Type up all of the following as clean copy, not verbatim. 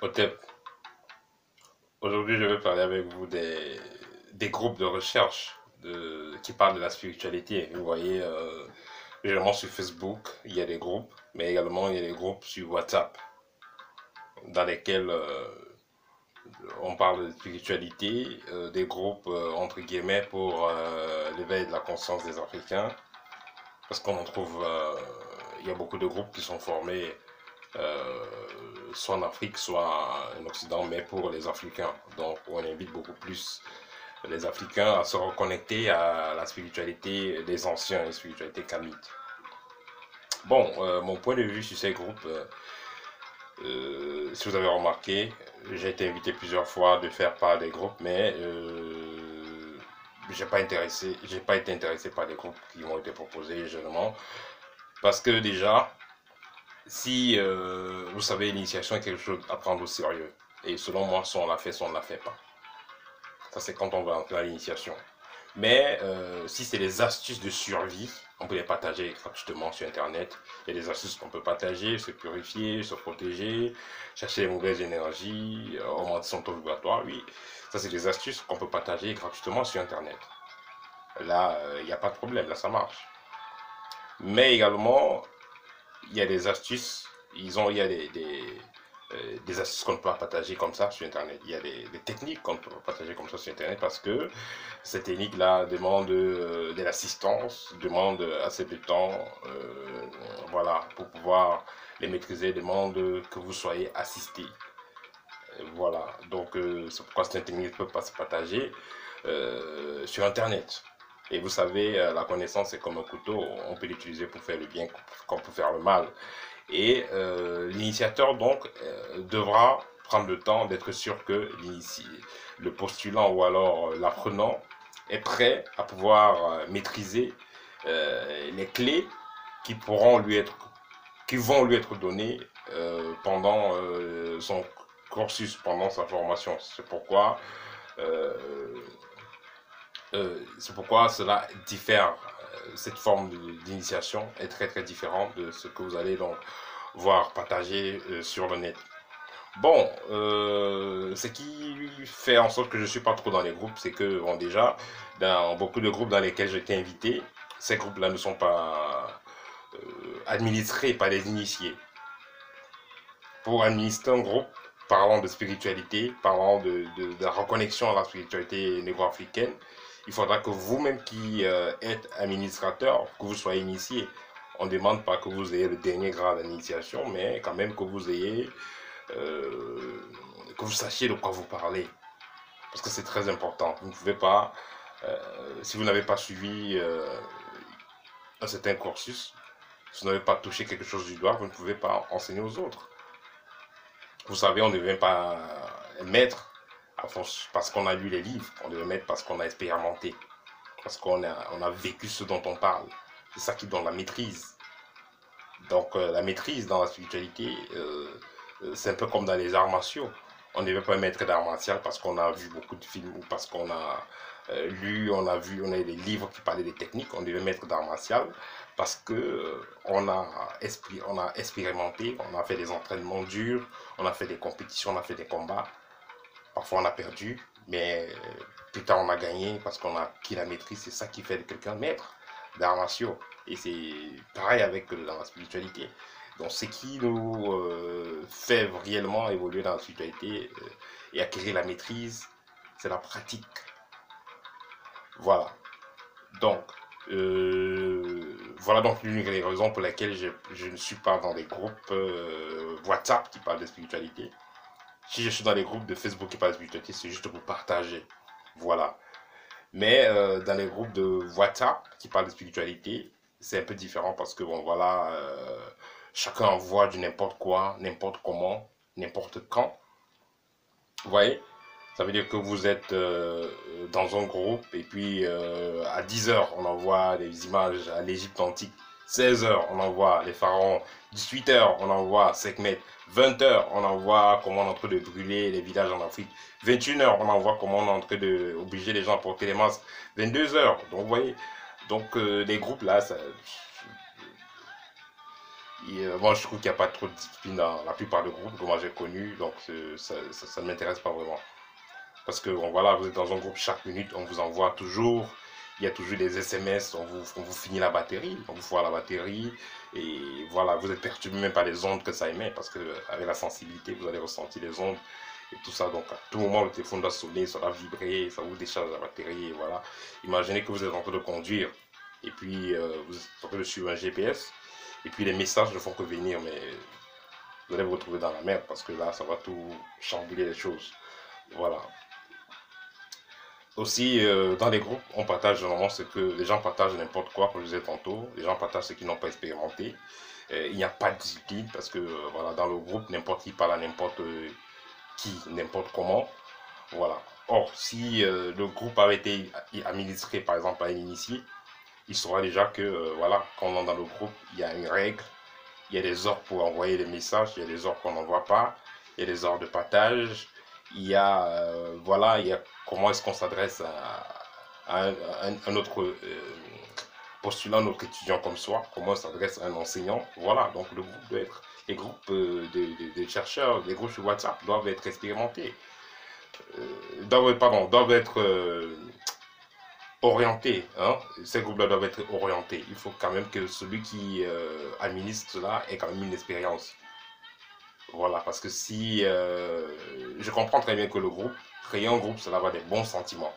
Otep, aujourd'hui je vais parler avec vous des groupes de recherche qui parlent de la spiritualité. Vous voyez, généralement sur Facebook, il y a des groupes, mais également il y a des groupes sur WhatsApp dans lesquels on parle de spiritualité, des groupes entre guillemets pour l'éveil de la conscience des Africains, parce qu'on en trouve, il y a beaucoup de groupes qui sont formés euh, soit en Afrique, soit en Occident, mais pour les Africains. Donc on invite beaucoup plus les Africains à se reconnecter à la spiritualité des anciens, la spiritualité kamite. Bon, mon point de vue sur ces groupes, si vous avez remarqué, j'ai été invité plusieurs fois de faire part des groupes, mais j'ai pas été intéressé par les groupes qui m'ont été proposés généralement, parce que déjà, si vous savez, l'initiation est quelque chose à prendre au sérieux. Et selon moi, soit on l'a fait, soit on ne l'a fait pas. Ça, c'est quand on va entrer à l'initiation. Mais si c'est des astuces de survie, on peut les partager gratuitement sur Internet. Il y a des astuces qu'on peut partager, se purifier, se protéger, chercher les mauvaises énergies, augmenter son taux vibratoire. Oui, ça, c'est des astuces qu'on peut partager gratuitement sur Internet. Là, il n'y a pas de problème, là, ça marche. Mais également, il y a des astuces, il y a des astuces qu'on ne peut pas partager comme ça sur Internet. Il y a des techniques qu'on ne peut pas partager comme ça sur Internet parce que ces techniques-là demandent de l'assistance, demandent assez de temps, voilà, pour pouvoir les maîtriser, demandent que vous soyez assisté. Voilà, donc c'est pourquoi cette technique ne peut pas se partager sur Internet. Et vous savez, la connaissance c'est comme un couteau, on peut l'utiliser pour faire le bien comme pour faire le mal. Et l'initiateur donc devra prendre le temps d'être sûr que le postulant ou alors l'apprenant est prêt à pouvoir maîtriser les clés qui pourront lui être, qui vont lui être données pendant son cursus, pendant sa formation. Euh, c'est pourquoi cela diffère. Cette forme d'initiation est très très différente de ce que vous allez donc voir partager sur le net. Bon, ce qui fait en sorte que je ne suis pas trop dans les groupes, c'est que bon, déjà, dans beaucoup de groupes dans lesquels j'ai été invité, ces groupes-là ne sont pas administrés par les initiés. Pour administrer un groupe, parlant de spiritualité, parlant de la reconnexion à la spiritualité négro-africaine, il faudra que vous-même qui êtes administrateur, que vous soyez initié. On ne demande pas que vous ayez le dernier grade d'initiation, mais quand même que vous ayez, que vous sachiez de quoi vous parlez. Parce que c'est très important. Vous ne pouvez pas, si vous n'avez pas suivi un certain cursus, si vous n'avez pas touché quelque chose du doigt, vous ne pouvez pas enseigner aux autres. Vous savez, on ne devient pas maître parce qu'on a lu les livres, on devient maître parce qu'on a expérimenté, parce on a vécu ce dont on parle. C'est ça qui donne la maîtrise. Donc la maîtrise dans la spiritualité, c'est un peu comme dans les arts martiaux. On ne devient pas maître d'arts martiaux parce qu'on a vu beaucoup de films ou parce qu'on a lu, on a vu, on a des livres qui parlaient des techniques. On devient maître d'arts martiaux parce que on a expérimenté, on a fait des entraînements durs, on a fait des compétitions, on a fait des combats. Parfois on a perdu, mais plus tard on a gagné parce qu'on a acquis la maîtrise. C'est ça qui fait de quelqu'un maître d'arts martiaux. Et c'est pareil avec dans la spiritualité. Donc ce qui nous fait réellement évoluer dans la spiritualité et acquérir la maîtrise, c'est la pratique. Voilà. Donc, voilà donc l'une des raisons pour lesquelles je ne suis pas dans des groupes WhatsApp qui parlent de spiritualité. Si je suis dans les groupes de Facebook qui parlent de spiritualité, c'est juste pour partager. Voilà. Mais dans les groupes de WhatsApp qui parlent de spiritualité, c'est un peu différent parce que, bon, voilà, chacun envoie du n'importe quoi, n'importe comment, n'importe quand. Vous voyez? Ça veut dire que vous êtes dans un groupe et puis à 10 heures, on envoie des images à l'Égypte antique. 16 heures, on envoie les pharaons. 18 heures, on envoie Sekhmet. 20 heures, on envoie comment on est en train de brûler les villages en Afrique. 21 heures, on envoie comment on est en train d'obliger les gens à porter les masques. 22 heures, donc vous voyez. Donc les groupes là, Moi, je trouve qu'il n'y a pas trop de discipline dans la plupart des groupes que moi j'ai connus, donc ça ne m'intéresse pas vraiment. Parce que bon, voilà, vous êtes dans un groupe, chaque minute, on vous envoie toujours, il y a toujours des SMS, on vous finit la batterie, on vous voit la batterie, et voilà, vous êtes perturbé même par les ondes que ça émet, parce que avec la sensibilité, vous allez ressentir les ondes et tout ça. Donc à tout moment, le téléphone doit sonner, ça doit vibrer, ça vous décharge la batterie, et voilà. Imaginez que vous êtes en train de conduire, et puis vous êtes en train de suivre un GPS, et puis les messages ne font que venir, mais vous allez vous retrouver dans la merde, parce que là, ça va tout chambouler les choses. Voilà. Aussi, dans les groupes, on partage généralement ce que les gens partagent n'importe quoi, comme je disais tantôt. Les gens partagent ce qu'ils n'ont pas expérimenté. Il n'y a pas de discipline parce que voilà, dans le groupe, n'importe qui parle à n'importe qui, n'importe comment. Voilà. Or, si le groupe avait été administré par exemple par un initié, il saura déjà que voilà, quand on est dans le groupe, il y a une règle, il y a des ordres pour envoyer les messages, il y a des ordres qu'on n'envoie pas, il y a des ordres de partage, il y a, voilà, il y a comment est-ce qu'on s'adresse à un autre postulant, un autre étudiant comme soi, comment on s'adresse à un enseignant. Voilà, donc le groupe doit être, les groupes de chercheurs, les groupes sur WhatsApp doivent être expérimentés, doivent être orientés. Hein. Ces groupes-là doivent être orientés. Il faut quand même que celui qui administre cela ait quand même une expérience. Voilà, parce que si je comprends très bien que le groupe, créer un groupe, cela va des bons sentiments.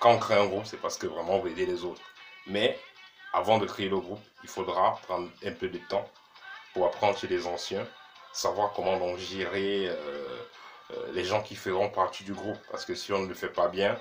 Quand on crée un groupe, c'est parce que vraiment on veut aider les autres. Mais avant de créer le groupe, il faudra prendre un peu de temps pour apprendre chez les anciens, savoir comment donc gérer les gens qui feront partie du groupe. Parce que si on ne le fait pas bien,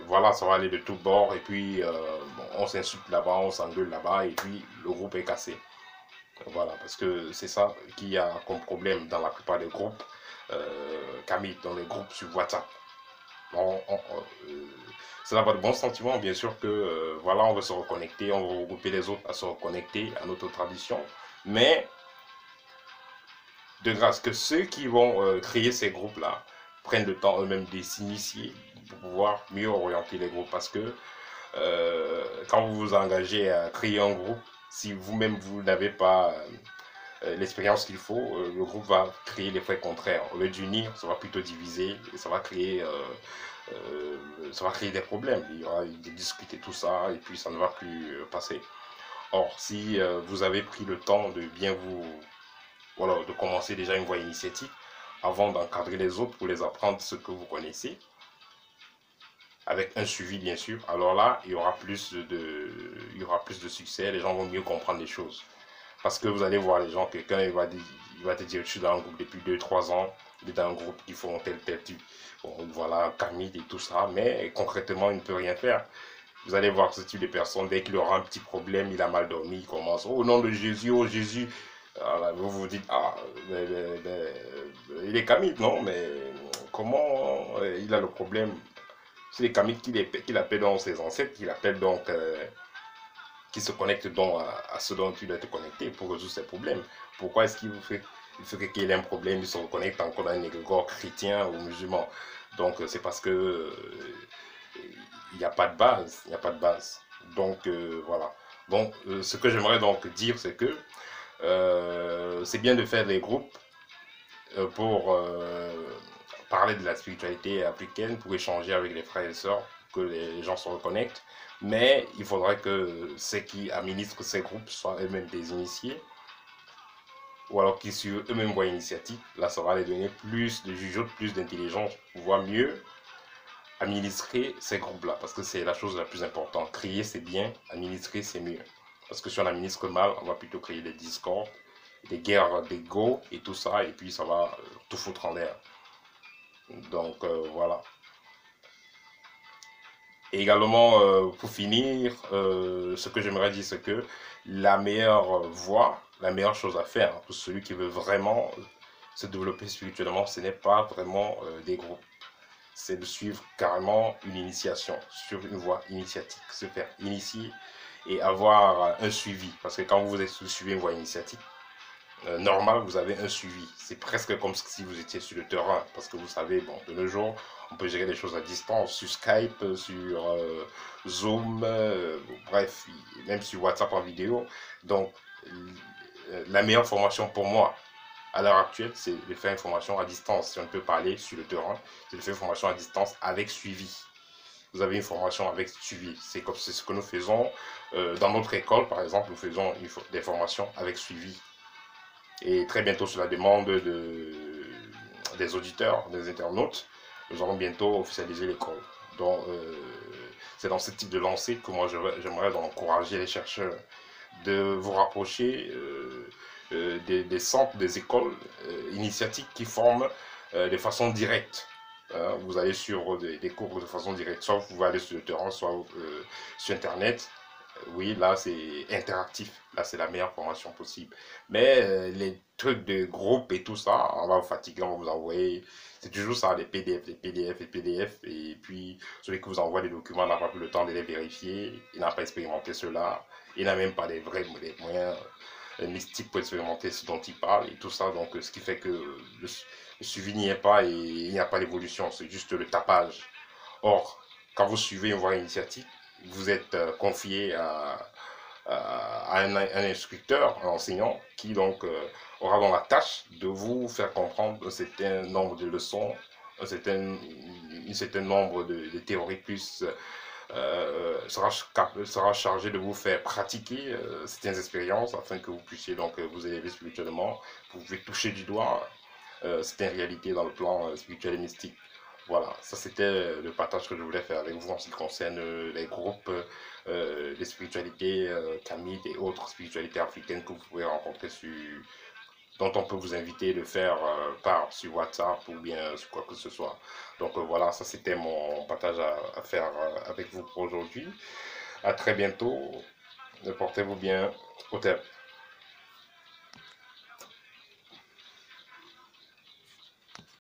voilà, ça va aller de tous bords. Et puis, bon, on s'insulte là-bas, on s'engueule là-bas, et puis le groupe est cassé. Voilà, parce que c'est ça qu'il y a comme problème dans la plupart des groupes, Camille, dans les groupes sur WhatsApp. Cela va de bons sentiments, bien sûr que voilà, on veut se reconnecter, on veut regrouper les autres à se reconnecter à notre tradition, mais de grâce que ceux qui vont créer ces groupes-là prennent le temps eux-mêmes de s'initier pour pouvoir mieux orienter les groupes, parce que quand vous vous engagez à créer un groupe, si vous-même vous n'avez pas l'expérience qu'il faut, le groupe va créer l'effet contraire. Au lieu d'unir, ça va plutôt diviser et ça va créer des problèmes. Il y aura des disputes et tout ça, et puis ça ne va plus passer. Or, si vous avez pris le temps de bien vous, voilà, de commencer déjà une voie initiatique, avant d'encadrer les autres pour les apprendre ce que vous connaissez, avec un suivi bien sûr, alors là, il y aura plus de succès, les gens vont mieux comprendre les choses. Parce que vous allez voir les gens, quelqu'un il va te dire, je suis dans un groupe depuis 2 3 ans, il est dans un groupe qui font tel type. Bon, voilà, Camille et tout ça, mais concrètement, il ne peut rien faire. Vous allez voir ce type de personne, dès qu'il aura un petit problème, il a mal dormi, il commence, au nom de Jésus, oh Jésus. Alors, vous vous dites, ah, il est Camille, non, mais comment il a le problème? C'est les Camille qu'il appelle donc ses ancêtres, qu'il appelle donc qui se connecte donc à ce dont il doit être connecté pour résoudre ses problèmes. Pourquoi est-ce qu'il vous fait, il fait qu'il ait un problème, il se reconnecte encore à un égrégore chrétien ou musulman? Donc c'est parce que il n'y a pas de base, il n'y a pas de base. Donc voilà. Donc ce que j'aimerais donc dire, c'est que c'est bien de faire des groupes pour parler de la spiritualité africaine, pour échanger avec les frères et sœurs, que les gens se reconnectent. Mais il faudrait que ceux qui administrent ces groupes soient eux-mêmes des initiés, ou alors qu'ils sur eux-mêmes voient initiative. Là, ça va les donner plus de jugeote, plus d'intelligence, pour pouvoir mieux administrer ces groupes-là. Parce que c'est la chose la plus importante. Créer, c'est bien, administrer, c'est mieux. Parce que si on administre mal, on va plutôt créer des discords, des guerres d'ego et tout ça, et puis ça va tout foutre en l'air. Donc voilà. Et également, pour finir, ce que j'aimerais dire, c'est que la meilleure voie, la meilleure chose à faire pour celui qui veut vraiment se développer spirituellement, ce n'est pas vraiment des groupes. C'est de suivre carrément une initiation, sur une voie initiatique, se faire initier et avoir un suivi. Parce que quand vous suivez une voie initiatique, normal, vous avez un suivi. C'est presque comme si vous étiez sur le terrain. Parce que vous savez, bon, de nos jours, on peut gérer des choses à distance, sur Skype, sur Zoom, bref, même sur WhatsApp en vidéo. Donc, la meilleure formation pour moi à l'heure actuelle, c'est de faire une formation à distance. Si on peut parler sur le terrain, c'est de faire une formation à distance avec suivi. Vous avez une formation avec suivi. C'est comme c'est ce que nous faisons dans notre école, par exemple, nous faisons des formations avec suivi. Et très bientôt, sur la demande des auditeurs, des internautes, nous allons bientôt officialiser l'école. Donc, c'est dans ce type de lancée que moi, j'aimerais encourager les chercheurs de vous rapprocher des centres, des écoles initiatiques qui forment de façon directe. Vous allez sur des cours de façon directe, soit vous pouvez aller sur le terrain, soit sur Internet. Oui, là c'est interactif, là c'est la meilleure formation possible. Mais les trucs de groupe et tout ça, on va vous fatiguer, on va vous envoyer. C'est toujours ça, les PDF, les PDF, les PDF. Et puis celui qui vous envoie des documents n'a pas pris le temps de les vérifier, il n'a pas expérimenté cela, il n'a même pas les vrais moyens mystiques pour expérimenter ce dont il parle et tout ça. Donc ce qui fait que le suivi n'y est pas et il n'y a pas d'évolution, c'est juste le tapage. Or, quand vous suivez une voie initiatique, vous êtes confié à un instructeur, un enseignant, qui donc aura dans la tâche de vous faire comprendre un certain nombre de leçons, un certain nombre de théories plus sera chargé de vous faire pratiquer certaines expériences afin que vous puissiez donc vous élever spirituellement. Vous pouvez toucher du doigt certaines réalités dans le plan spirituel et mystique. Voilà, ça c'était le partage que je voulais faire avec vous en ce qui concerne les groupes de spiritualité kamite et autres spiritualités africaines que vous pouvez rencontrer dont on peut vous inviter de faire part sur WhatsApp ou bien sur quoi que ce soit. Donc voilà, ça c'était mon partage à faire avec vous pour aujourd'hui. À très bientôt. Portez-vous bien. Au terme.